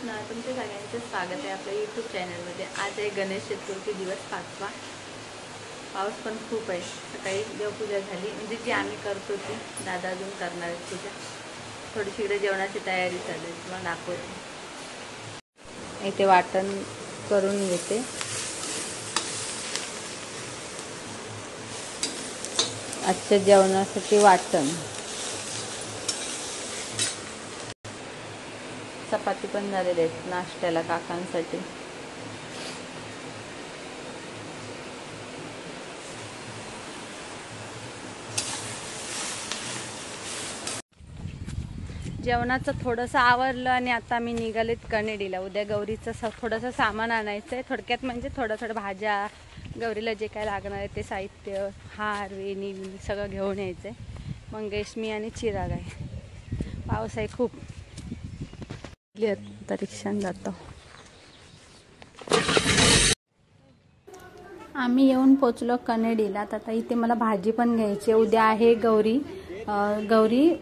कृष्ण, तुमच्या सगळ्यांचं स्वागत आहे आपल्या यूट्यूब चॅनलमध्ये। आज आहे गणेश चतुर्थी दिवस 5वा। पाऊस पण खूप आहे। सकाळी देवपूजा झाली, म्हणजे जी आम्ही करतो ती, दादा अजून करणार आहेत पूजा। थोडीशी इकडे जेवणाची तयारी चालू आहे, तुम्हाला दाखवते। इथे वाटण करून घेते। आजच्या जेवणासाठी वाटण, चपाती पण झालेली आहेत नाश्त्याला काकांसाठी। जेवणाचं थोडंसं आवरलं आणि आता मी निघालेत कनेडीला। उद्या गौरीचं थोडंसं सामान आणायचं आहे। थोडक्यात म्हणजे थोडं भाज्या, गौरीला जे काय लागणार आहे ते साहित्य, हार, वेणी सगळं घेऊन यायचं आहे। मंगेश, मी आणि चिराग आहे। पाऊस आहे खूप। आता रिक्षाने जातो। आम्ही येऊन पोचलो कनेडीला। आता इथे मला भाजी पण घ्यायची। उद्या आहे गौरी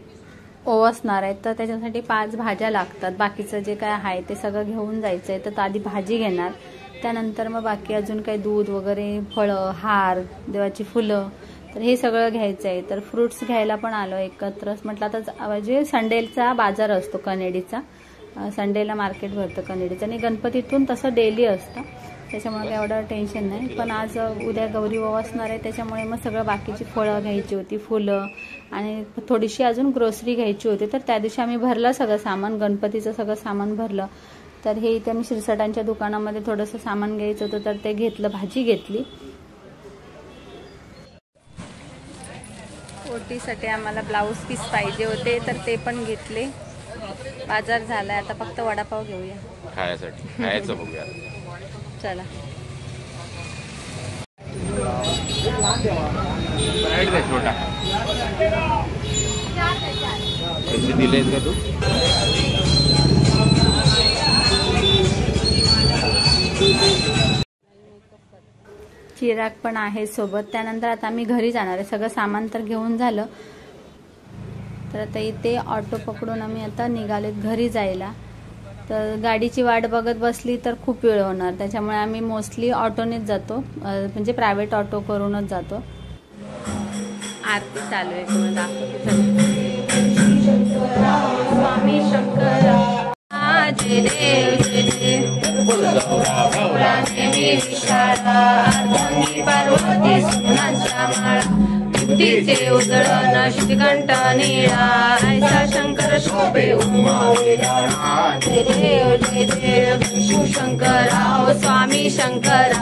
ओवासणार आहे, तर त्याच्यासाठी 5 भाज्या लागतात। बाकीचं जे काय आहे ते सगळं घेऊन जायचं आहे। तर आधी भाजी घेणार, त्यानंतर मग बाकी अजून काही दूध वगैरे, फळं, हार, देवाची फुलं, तर हे सगळं घ्यायचं आहे। तर फ्रुट्स घ्यायला पण आलो एकत्रच। म्हटलं तर म्हणजे संडेचा बाजार असतो कनेडीचा, संडेला मार्केट भरतं कनेडीचं, आणि गणपतीतून तसं डेली असतं, त्याच्यामुळे काही एवढं टेन्शन नाही। पण आज उद्या गौरी ओवासणार आहे, त्याच्यामुळे मग सगळं बाकीची फळं घ्यायची होती, फुलं, आणि थोडीशी अजून ग्रोसरी घ्यायची होती। तर त्या दिवशी आम्ही भरलं सगळं सामान, गणपतीचं सगळं सामान भरलं। तर हे इथे मी शिरसाटांच्या दुकानामध्ये थोडंसं सामान घ्यायचं होतं, तर ते घेतलं, भाजी घेतली। ओटीसाठी आम्हाला ब्लाऊज पीस पाहिजे होते, तर ते पण घेतले। बाजार झालाय, आता फक्त वडापाव घेऊया खायसाठी। खायचं बघूया चला। ब्रेड दे छोटा। पैसे दिलेत का तू? चिराग पण आहे सोबत। त्यानंतर आता आम्ही घरी जाणार आहे। सगळं सामान तर घेऊन झालं, तर आता इथे ऑटो पकडून आम्ही आता निघालेत घरी जायला। तर गाडीची वाट बघत बसली तर खूप वेळ होणार, त्याच्यामुळे आम्ही मोस्टली ऑटोनेच जातो, म्हणजे प्रायव्हेट ऑटो करूनच जातो। आरती चालू आहे, तुम्हाला दाखवते। स्वामी शंकरा जय देव जय देव, पार्वती सुनांचा माळा, बुद्धीचे उजळण श्रीकंठ निळा, ऐसा शंकर शोभे उमावेला। जय देव जय देव शिवशंकरा, स्वामी शंकरा,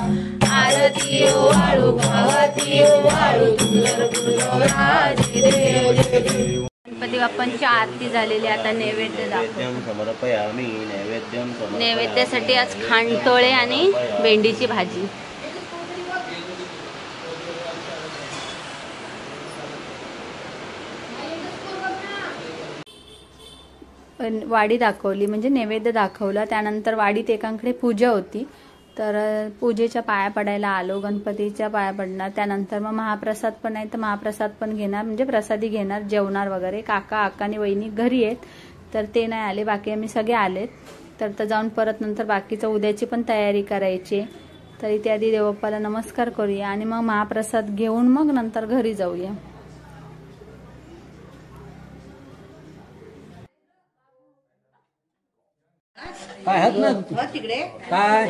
आरती ओवाळू भावती ओवाळू सुंदर गुरुदेवरा। जय देव जय देव। गणपती बाप्पांची आरती झालेली, आता नैवेद्य समर्पयामि। नैवेद्यासाठी आज खांडतोळे आणि भेंडीची भाजी। वाडी दाखवली, म्हणजे नैवेद्य दाखवला। त्यानंतर वाडीत एकांकडे पूजा होती, तर पूजेच्या पाया पडायला आलो, गणपतीच्या पाया पडणार। त्यानंतर मग महाप्रसाद पण आहे, तर महाप्रसाद पण घेणार, म्हणजे प्रसादी घेणार, जेवणार वगैरे। काका आणि वहिनी घरी आहेत, तर ते नाही आले, बाकी आम्ही सगळे आलेत। तर जाऊन परत नंतर बाकीचं उद्याची पण तयारी करायची। तर इथे आधी देवबाप्पाला नमस्कार करूया आणि मग महाप्रसाद घेऊन मग नंतर घरी जाऊया। काय हात ना तिकडे काय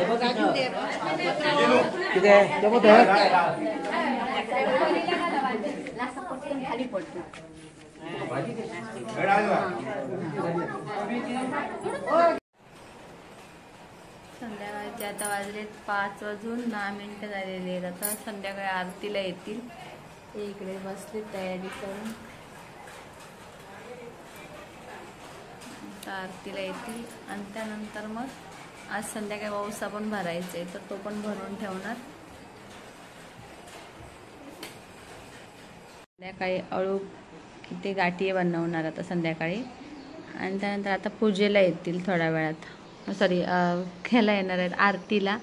खाली पडतो। संध्याकाळचे आता वाजलेत 5:10 झालेले आहेत। आता संध्याकाळी आरतीला येतील, ते इकडे बसले तयारी करून, आरतीला येतील। आणि त्यानंतर मग आज संध्याकाळी वौसा पण भरायचा आहे, तर तो पण भरून ठेवणार। संध्याकाळी अळू किती गाठी बनवणार आता संध्याकाळी। आणि त्यानंतर आता पूजेला येतील थोड्या वेळात, सॉरी ह्याला येणार आहेत आरतीला,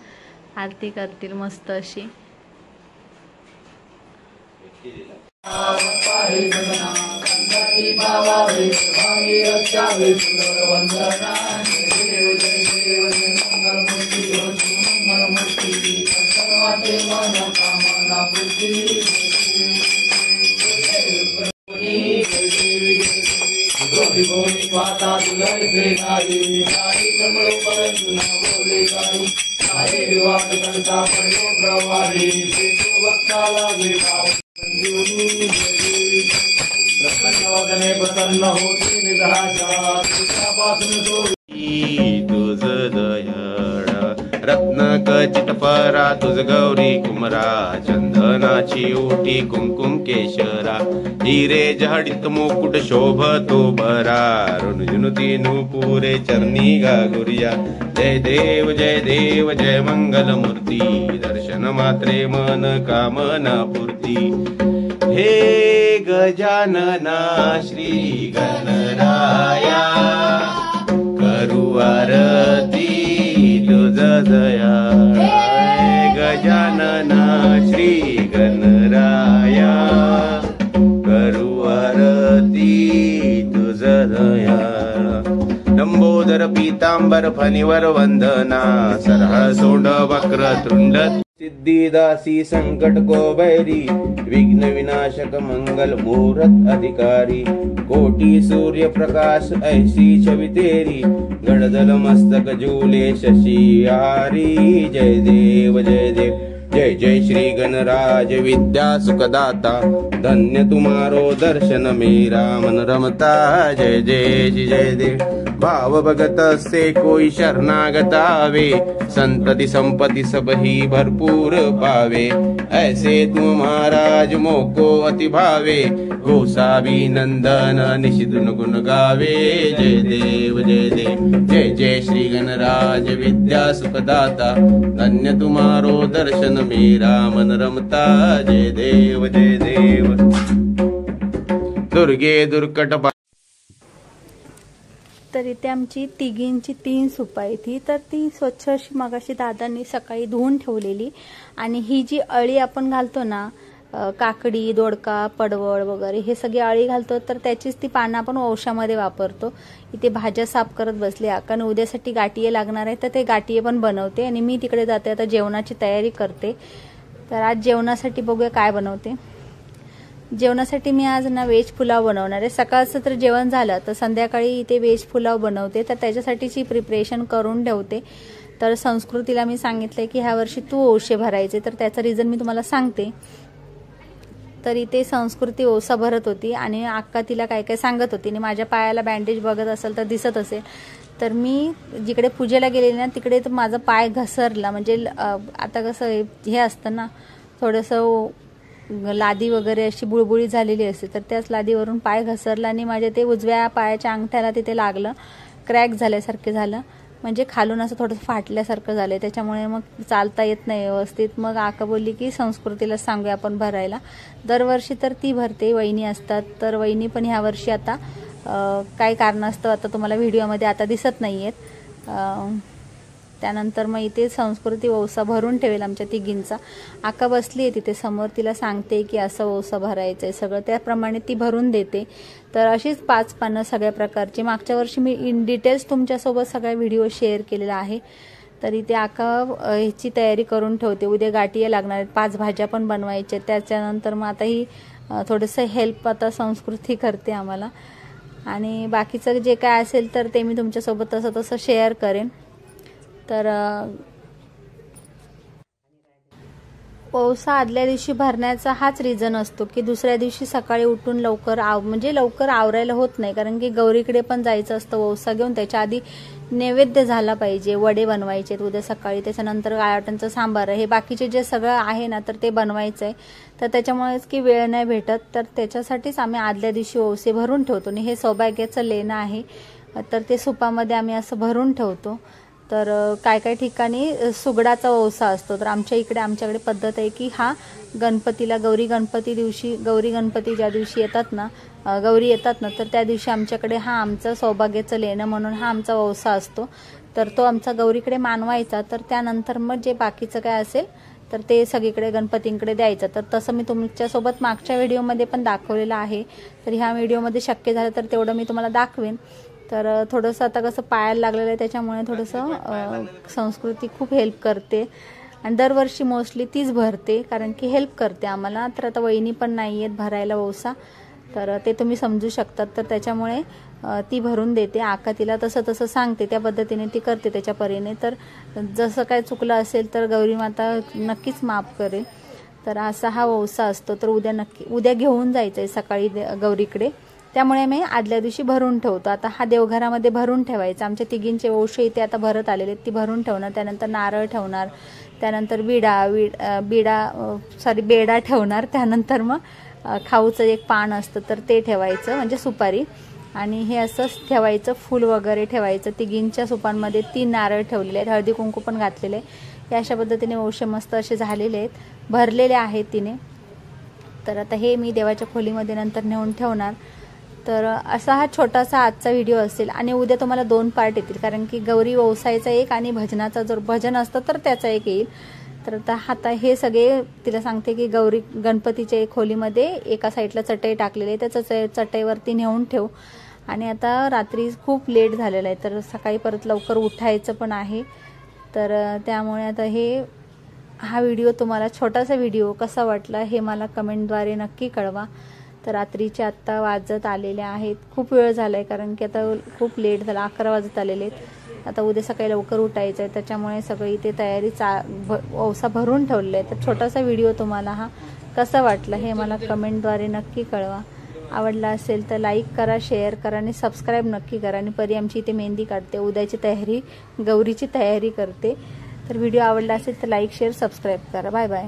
आरती करतील मस्त अशी। तुझ दयाळा रत्न खचित परा तुझ गौरी कुमरा चंदनाची ओटी कुंकुम केशरा हिरे जडित मुकुट शोभतो बरा ऋणजुनुती नुपुरे चरणी गागुरिया जय देव जय मंगल मूर्ती दर्शन मात्रे मन कामना पूर्ती हे गजानना श्री गणराया करू आरती तुझ दया गजानना श्री गणराया करू आरती तुझ दया लंबोदर पीतांबर फणीवर वंदना सरह सोंड वक्र तृंड सिद्धिदासी संकट को बैरी विघ्न विनाशक मंगल मुहूर्त अधिकारी कोटि सूर्य प्रकाश ऐसी छवि तेरी गणदल मस्तक झूले शशिहारी जय देव जय जय श्री गणराज विद्या सुखदाता धन्य तुम्हारो दर्शन मेरा मन रमता जय देव भाव भगत से कोई शरणागत आवे संतति संपत्ति सब ही भरपूर पावे ऐसे तुम महाराज मोको अति भावे गोसावी नंदन निशिदुन गुण गावे जय देव जय श्री गणराज विद्या सुखदाता धन्य तुम्हारो दर्शन मेरा मन रमता जय देव दुर्गे दुर्कट तर इथे आमची तिघींची 3 सुपा आहे ती तर ती स्वच्छ अशी मगाशी दादांनी सकाळी धुवून ठेवलेली आणि ही जी अळी आपण घालतो ना काकडी दोडका पडवळ वगैरे हे सगळी अळी घालतो तर त्याचीच ती पानं आपण औषधामध्ये वापरतो इथे भाज्या साफ करत बसले कारण उद्यासाठी गाठिये लागणार आहे तर ते गाठिये पण बनवते आणि मी तिकडे जाते आता जेवणाची तयारी करते तर आज जेवणासाठी बघूया काय बनवते जेवणासाठी मी आज ना व्हेज पुलाव बनवणार आहे सकाळचं तर जेवण झालं तर संध्याकाळी इथे व्हेज पुलाव बनवते तर त्याच्यासाठीची प्रिपरेशन करून ठेवते तर संस्कृतीला मी सांगितलंय की ह्या वर्षी तू ओशे भरायचे तर त्याचं रिझन मी तुम्हाला सांगते तर इथे संस्कृती ओसा भरत होती आणि अक्का तिला काय काय सांगत होती आणि माझ्या पायाला बँडेज बघत असेल तर दिसत असेल तर मी जिकडे पूजेला गेलेली ना तिकडे तर माझा पाय घसरला म्हणजे आता कसं हे असतं ना थोडंसं लादी वगैरे अशी बुळबुळी झालेली असते तर त्याच लादीवरून पाय घसरला आणि माझ्या ते उजव्या पायाच्या अंगठ्याला तिथे लागलं क्रॅक झाल्यासारखे झालं म्हणजे खालून असं थोडंसं फाटल्यासारखं झालं त्याच्यामुळे मग चालता येत नाही व्यवस्थित मग आका बोलली की संस्कृतीला सांगूया आपण भरायला दरवर्षी तर ती भरते वहिनी असतात तर वहिनी पण ह्या वर्षी आता काय कारणास्तव आता तुम्हाला व्हिडिओमध्ये आता दिसत नाहीयेत त्यानंतर मग इथे संस्कृती ओसा भरून ठेवेल आमच्या तिघींचा आका बसली आहे तिथे समोर तिला सांगते की असं ओसा भरायचं आहे सगळं त्याप्रमाणे ती भरून देते तर अशीच 5 पानं सगळ्या प्रकारची मागच्या वर्षी मी इन डिटेल्स तुमच्यासोबत सगळा व्हिडिओ शेअर केलेला आहे तर इथे आका ह्याची तयारी करून ठेवते उद्या गाठिये लागणार आहेत 5 भाज्या पण बनवायच्या त्याच्यानंतर मग आता ही थोडंसं हेल्प आता संस्कृती करते आम्हाला आणि बाकीचं जे काय असेल तर ते मी तुमच्यासोबत तसं शेअर करेन तर ओसा आदल्या दिवशी भरण्याचा हाच रिझन असतो की दुसऱ्या दिवशी सकाळी उठून लवकर आवरायला होत नाही कारण की गौरीकडे पण जायचं असतं ओसा घेऊन त्याच्या आधी नैवेद्य झाला पाहिजे वडे बनवायचे उद्या सकाळी त्याच्यानंतर गायटांचं सांबार हे बाकीचे जे सगळं आहे ना तर ते बनवायचं आहे तर त्याच्यामुळेच की वेळ नाही भेटत तर त्याच्यासाठीच आम्ही आदल्या दिवशी ओसे भरून ठेवतो आणि हे सौभाग्याचं लेणं आहे तर ते सुपामध्ये आम्ही असं भरून ठेवतो तर काय काय ठिकाणी सुगडाचा ओसा असतो तर आमच्याकडे पद्धत आहे की हा गणपतीला गौरी गणपती ज्या दिवशी येतात ना गौरी येतात ना तर त्या दिवशी आमच्याकडे हा आमचं सौभाग्याचं लेणं म्हणून हा आमचा ओसा असतो तर तो आमचा गौरीकडे मानवायचा तर त्यानंतर मग जे बाकीचं काय असेल तर ते सगळीकडे गणपतींकडे द्यायचं. तर तसं मी तुमच्यासोबत मागच्या व्हिडिओमध्ये पण दाखवलेलं आहे. तर ह्या व्हिडिओमध्ये शक्य झालं तर तेवढं मी तुम्हाला दाखवेन. तर थोडंसं आता कसं पायाला लागलेलं आहे त्याच्यामुळे थोडंसं संस्कृती खूप हेल्प करते आणि दरवर्षी मोस्टली तीच भरते कारण की हेल्प करते आम्हाला. तर आता वहिनी पण नाही आहेत भरायला वौसा, तर ते तुम्ही समजू शकतात. तर त्याच्यामुळे ती भरून देते. आका तिला तसं सांगते त्या पद्धतीने ती करते त्याच्या परीने. तर जसं काय चुकलं असेल तर गौरी माता नक्कीच माफ करेल. तर असा हा वौसा असतो. तर उद्या घेऊन जायचं आहे सकाळी गौरीकडे, त्यामुळे मी आदल्या दिवशी भरून ठेवतो. आता हा देवघरामध्ये भरून ठेवायचा. आमच्या तिघींचे वौशे इथे आता भरत आलेले ती भरून ठेवणार. त्यानंतर नारळ ठेवणार, त्यानंतर बेडा ठेवणार. त्यानंतर मग खाऊचं एक पान असतं तर ते ठेवायचं म्हणजे सुपारी, आणि हे असंच ठेवायचं. फूल वगैरे ठेवायचं. तिघींच्या सुपांमध्ये 3 नारळ ठेवलेले आहेत, हळदी कुंकू पण घातलेले आहे. अशा पद्धतीने वौशे मस्त असे झालेले आहेत, भरलेले आहेत तिने. तर आता हे मी देवाच्या खोलीमध्ये नंतर नेऊन ठेवणार. तर असा हा छोटासा आजचा व्हिडिओ असेल आणि उद्या तुम्हाला 2 पार्ट येतील कारण की गौरी वौसायचा एक आणि भजनाचा जर भजन असतं तर त्याचा एक येईल. तर आता हे सगळे तिला सांगते की गौरी गणपतीच्या खोलीमध्ये एका साईडला चटई टाकलेली आहे, त्या चटईवरती नेऊन ठेव. आणि आता रात्री खूप लेट झालेला आहे तर सकाळी परत लवकर उठायचं पण आहे. तर त्यामुळे आता हा व्हिडिओ तुम्हाला छोटासा व्हिडिओ कसा वाटला हे मला कमेंटद्वारे नक्की कळवा. तर रात्रीचे आत्ता वाजत आलेले आहेत, खूप वेळ झाला आहे कारण की आता खूप लेट झाला, 11 वाजत आलेले आहेत. आता उद्या सकाळी लवकर उठायचं आहे त्याच्यामुळे सगळी इथे तयारी वौसा भरून ठेवलेला आहे. तर छोटासा व्हिडिओ तुम्हाला हा कसा वाटला हे मला कमेंटद्वारे नक्की कळवा. आवडला असेल तर लाईक करा, शेअर करा आणि सबस्क्राईब नक्की करा. आणि परी आमची इथे मेहंदी काढते, उद्याची तयारी गौरीची तयारी करते. तर व्हिडिओ आवडला असेल तर लाईक शेअर सबस्क्राईब करा. Bye bye.